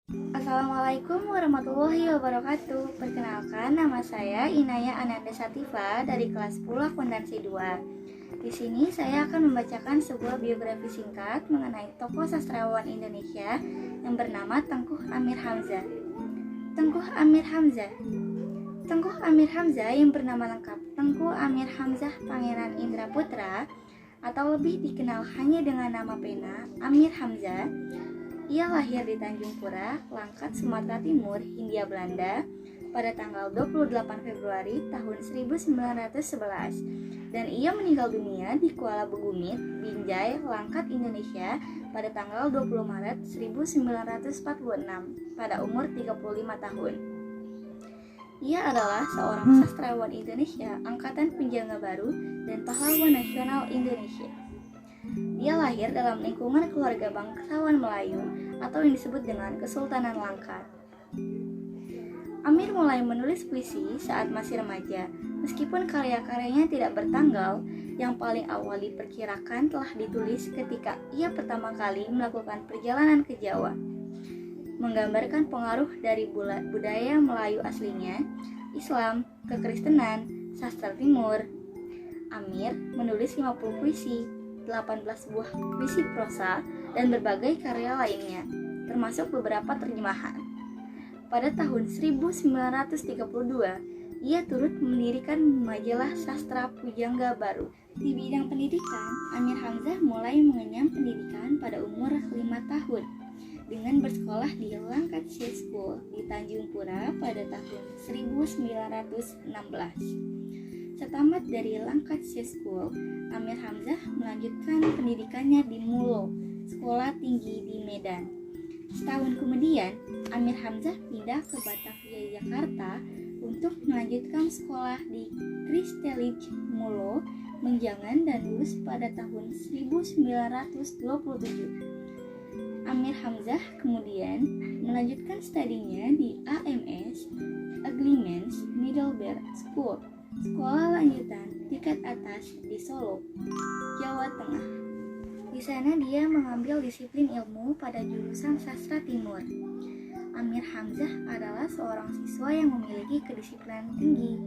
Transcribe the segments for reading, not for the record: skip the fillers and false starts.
Assalamualaikum warahmatullahi wabarakatuh. Perkenalkan, nama saya Inaya Ananda Sativa dari kelas 10 akuntansi 2. Di sini saya akan membacakan sebuah biografi singkat mengenai tokoh sastrawan Indonesia yang bernama Tengku Amir Hamzah. Tengku Amir Hamzah. Tengku Amir Hamzah yang bernama lengkap Tengku Amir Hamzah Pangeran Indra Putra atau lebih dikenal hanya dengan nama pena Amir Hamzah. Ia lahir di Tanjung Pura, Langkat, Sumatera Timur, Hindia Belanda pada tanggal 28 Februari tahun 1911 dan ia meninggal dunia di Kuala Bugumit, Binjai, Langkat, Indonesia pada tanggal 20 Maret 1946 pada umur 35 tahun. Ia adalah seorang sastrawan Indonesia angkatan penjangga baru dan pahlawan nasional Indonesia. Dia lahir dalam lingkungan keluarga bangsawan Melayu atau yang disebut dengan Kesultanan Langkat. Amir mulai menulis puisi saat masih remaja, meskipun karya-karyanya tidak bertanggal. Yang paling awal diperkirakan telah ditulis ketika ia pertama kali melakukan perjalanan ke Jawa, menggambarkan pengaruh dari budaya Melayu aslinya, Islam, kekristenan, sastra Timur. Amir menulis 50 puisi, 18 buah puisi prosa, dan berbagai karya lainnya, termasuk beberapa terjemahan. Pada tahun 1932, ia turut mendirikan majalah sastra Pujangga Baru. Di bidang pendidikan, Amir Hamzah mulai mengenyam pendidikan pada umur 5 tahun dengan bersekolah di Langkat School di Tanjung Pura pada tahun 1916. Setamat dari Langkat School, Amir Hamzah melanjutkan pendidikannya di Mulo, sekolah tinggi di Medan. Setahun kemudian, Amir Hamzah pindah ke Batavia, Jakarta untuk melanjutkan sekolah di Christelich Mulo, Menjangan dan lulus pada tahun 1927. Amir Hamzah kemudian melanjutkan studinya di AMS, Aglimens Middlebury School, sekolah lanjutan tingkat atas di Solo, Jawa Tengah. Di sana dia mengambil disiplin ilmu pada jurusan sastra Timur. Amir Hamzah adalah seorang siswa yang memiliki kedisiplinan tinggi.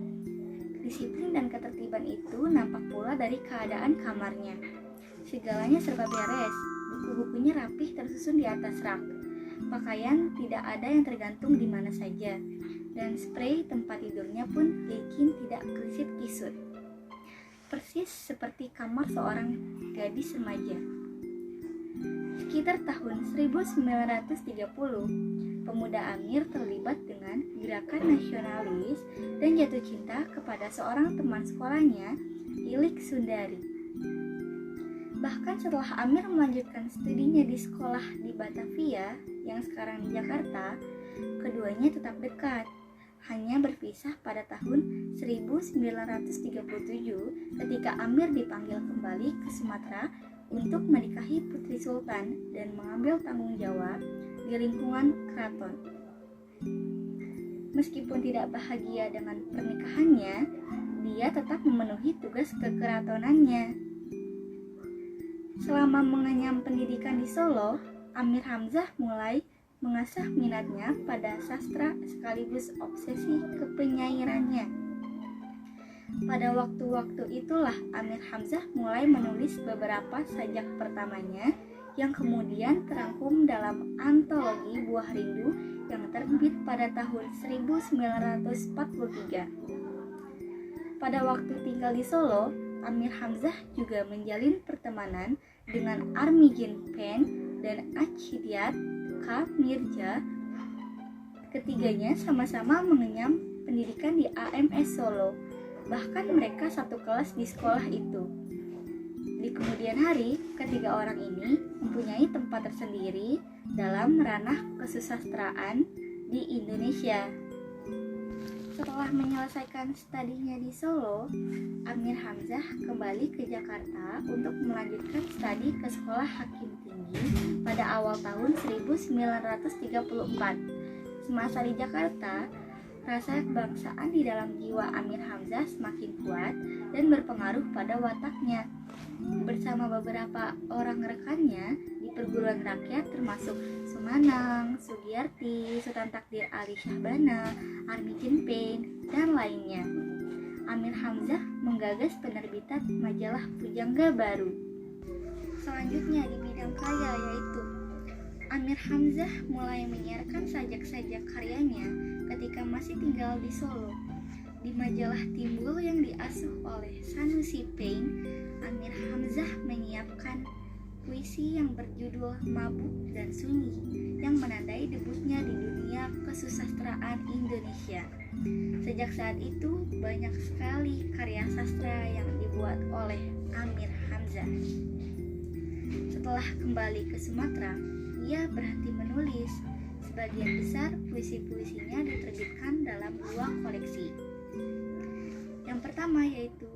Disiplin dan ketertiban itu nampak pula dari keadaan kamarnya. Segalanya serba beres, buku-bukunya rapih tersusun di atas rak. Pakaian tidak ada yang tergantung di mana saja, dan spray tempat tidurnya pun licin tidak kisut-kisut. Persis seperti kamar seorang gadis remaja. Sekitar tahun 1930, pemuda Amir terlibat dengan gerakan nasionalis dan jatuh cinta kepada seorang teman sekolahnya, Ilik Sundari. Bahkan setelah Amir melanjutkan studinya di sekolah di Batavia yang sekarang di Jakarta, keduanya tetap dekat. Hanya berpisah pada tahun 1937 ketika Amir dipanggil kembali ke Sumatera untuk menikahi Putri Sultan dan mengambil tanggung jawab di lingkungan keraton. Meskipun tidak bahagia dengan pernikahannya, dia tetap memenuhi tugas kekeratonannya. Selama mengenyam pendidikan di Solo, Amir Hamzah mulai mengasah minatnya pada sastra sekaligus obsesi kepenyairannya. Pada waktu-waktu itulah Amir Hamzah mulai menulis beberapa sajak pertamanya yang kemudian terangkum dalam antologi Buah Rindu yang terbit pada tahun 1943. Pada waktu tinggal di Solo, Amir Hamzah juga menjalin pertemanan dengan Armigin Pen dan Achidiat K. Mirja. Ketiganya sama-sama mengenyam pendidikan di AMS Solo. Bahkan mereka satu kelas di sekolah itu. Di kemudian hari, ketiga orang ini mempunyai tempat tersendiri dalam ranah kesusastraan di Indonesia. Setelah menyelesaikan studinya di Solo, Amir Hamzah kembali ke Jakarta untuk melanjutkan studi ke Sekolah Hakim Tinggi pada awal tahun 1934. Semasa di Jakarta, rasa kebangsaan di dalam jiwa Amir Hamzah semakin kuat dan berpengaruh pada wataknya. Bersama beberapa orang rekannya di perguruan rakyat termasuk Semanang, Sugiyarti, Sultan Takdir Ali Syahbana, Army Jinpain, dan lainnya. Amir Hamzah menggagas penerbitan majalah Pujangga Baru. Selanjutnya di bidang karya yaitu Amir Hamzah mulai menyiarkan sajak-sajak karyanya ketika masih tinggal di Solo. Di majalah Timbul yang diasuh oleh Sanusi Pain, Amir Hamzah menyiapkan puisi yang berjudul Mabuk dan Sunyi yang menandai debutnya di dunia kesusastraan Indonesia. Sejak saat itu banyak sekali karya sastra yang dibuat oleh Amir Hamzah. Setelah kembali ke Sumatera, ia berhenti menulis. Sebagian besar puisi-puisinya diterbitkan dalam 2 koleksi. Yang pertama yaitu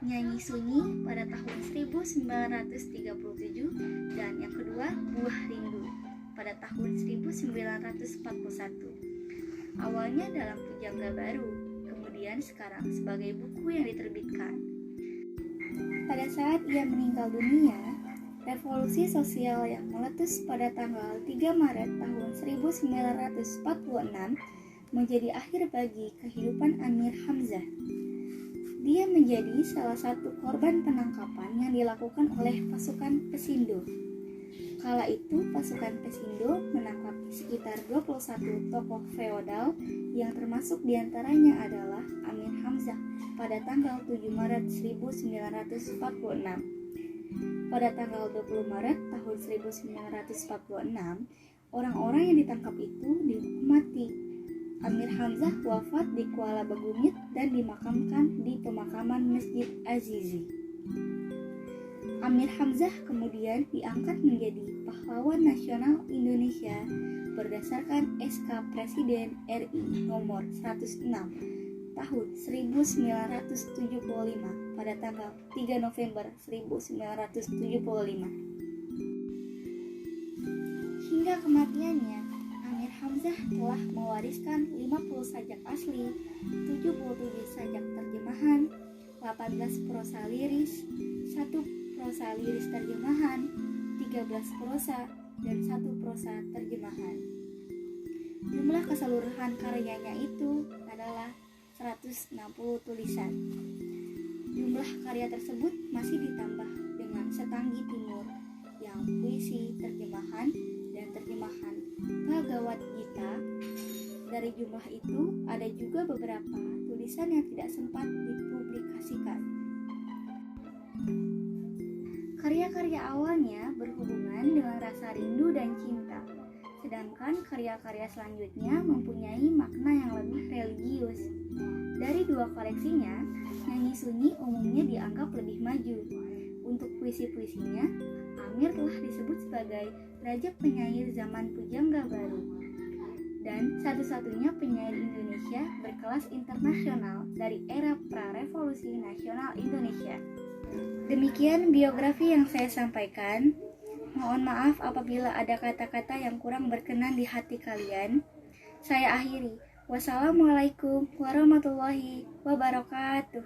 Nyanyi Sunyi pada tahun 1937 dan yang kedua Buah Rindu pada tahun 1941. Awalnya dalam Pujangga Baru, kemudian sekarang sebagai buku yang diterbitkan. Pada saat ia meninggal dunia, revolusi sosial yang meletus pada tanggal 3 Maret tahun 1946 menjadi akhir bagi kehidupan Amir Hamzah. Dia menjadi salah satu korban penangkapan yang dilakukan oleh pasukan Pesindo. Kala itu pasukan Pesindo menangkap sekitar 21 tokoh feodal yang termasuk diantaranya adalah Amir Hamzah pada tanggal 7 Maret 1946. Pada tanggal 20 Maret tahun 1946, orang-orang yang ditangkap itu dihukum mati. Amir Hamzah wafat di Kuala Bagumit dan dimakamkan di pemakaman Masjid Azizi. Amir Hamzah kemudian diangkat menjadi pahlawan nasional Indonesia berdasarkan SK Presiden RI nomor 106 tahun 1975 pada tanggal 3 November 1975. Hingga kematiannya, Amir Hamzah telah mewariskan 50 sajak asli, 77 sajak terjemahan, 18 prosa liris, 1 prosa liris terjemahan, 13 prosa, dan 1 prosa terjemahan. Jumlah keseluruhan karyanya itu adalah 160 tulisan. Jumlah karya tersebut masih ditambah dengan Setanggi Timur yang puisi, terjemahan, dan terjemahan Bhagavad Gita. Dari jumlah itu ada juga beberapa tulisan yang tidak sempat dipublikasikan. Karya-karya awalnya berhubungan dengan rasa rindu dan cinta, sedangkan karya-karya selanjutnya mempunyai makna yang lebih religius. Dari 2 koleksinya, Nyanyi Sunyi umumnya dianggap lebih maju. Untuk puisi-puisinya, Amir telah disebut sebagai Raja Penyair zaman Pujangga Baru dan satu-satunya penyair Indonesia berkelas internasional dari era pra-revolusi nasional Indonesia. Demikian biografi yang saya sampaikan. Mohon maaf apabila ada kata-kata yang kurang berkenan di hati kalian. Saya akhiri. Wassalamualaikum warahmatullahi wabarakatuh.